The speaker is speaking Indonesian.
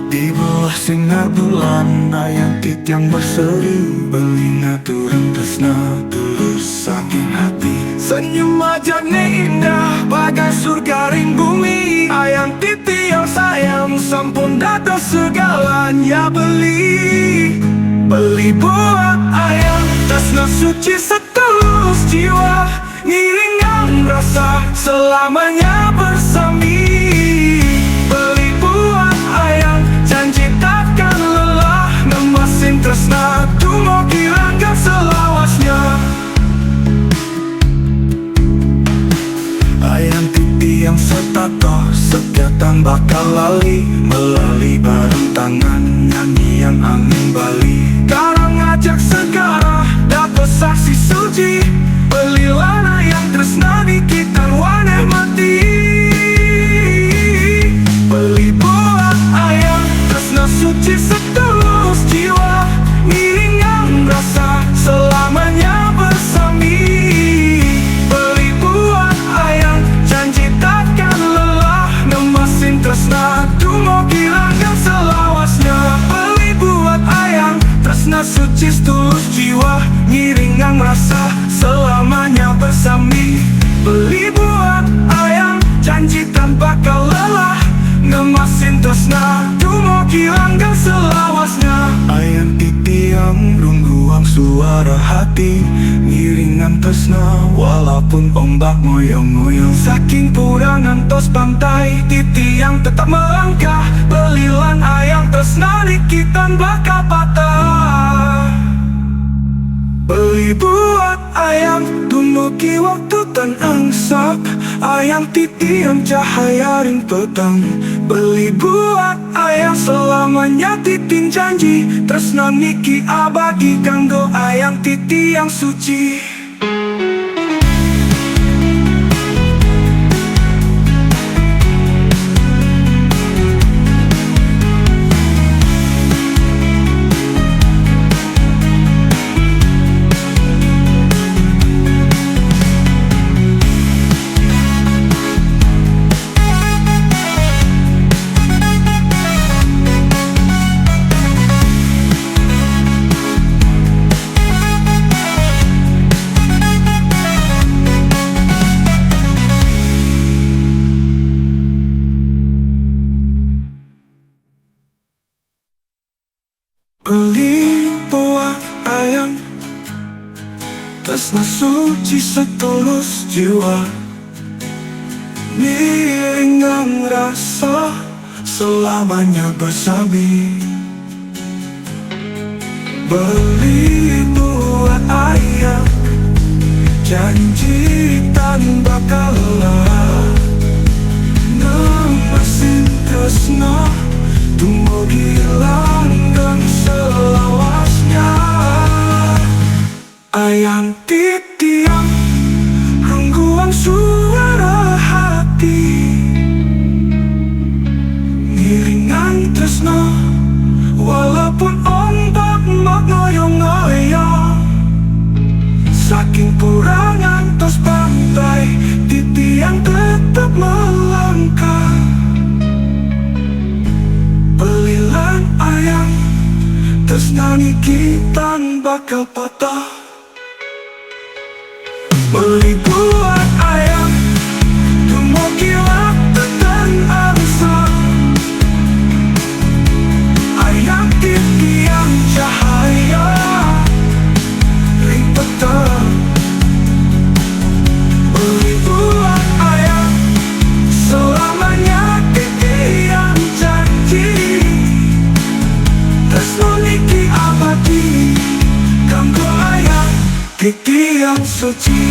Di bawah sinar bulan ayang titiang berseri, belinga turun tresna tulus saking hati. Senyum wajahnya indah bagai surga ring bumi. Ayang titi yang sayang sampun dados segalanya. Beli buat ayang tresna suci setulus jiwa, ngiringan rasa selamanya bersami. Beli buat ayang janji takkan lelah, nemasin tresna dumugi langgang selawasnya. Ayang titi yang setato sekiatan bakal lali, melali bareng tangan nyanyi yang angin bali. Karang ngajak segara dapet saksi suci, belilah ayang tresna dikitan waneh mati. Beli buat ayang tresna suci setulus jiwa, ngiringan rasa selamanya bersami. Beli buat ayang janji takkan lelah, nemasin tresna dumugi langgang selawasnya. Beli buat ayang tresna suci setulus jiwa, ngiringan rasa selamanya bersami. Beli buat ayang janji tak bakal lelah, ngemasin tresna dumugi langgang selawasnya. Ayang titi yang rungguang suara hati, ngiringan tresna walaupun ombak ngoyong-ngoyong. Saking pura ngantos pantai, titi yang tetap melangkah, belilan ayang tresna dikitan bakal patah. Beli buat ayang dumugi waktu tan angsap, ayang titi yang cahaya ring petang. Beli buat ayang selamanya titin janji, tresna niki abadi kanggo ayang titi yang suci. Beli buat ayang tresna suci setulus jiwa, ngiringan rasa selamanya bersami. Beli buat ayang janji tan bakal lelah, nemasin tresna dumugi langgang selawasnya. Ayang titi yang rungguang suara hati, ngiringan tresna walaupun ombak ngoyong-ngoyong. Saking pura ngantos pantai, titi yang tetap melangkah, belilan ayang tresna nikitan bakal patah. Beli buat ayang dumugi waktu tan angsap, ayang titi yang cahaya ring petang. Beli buat ayang selamanya titi yang janji, tresna niki abadi kanggo ayang titi yang suci.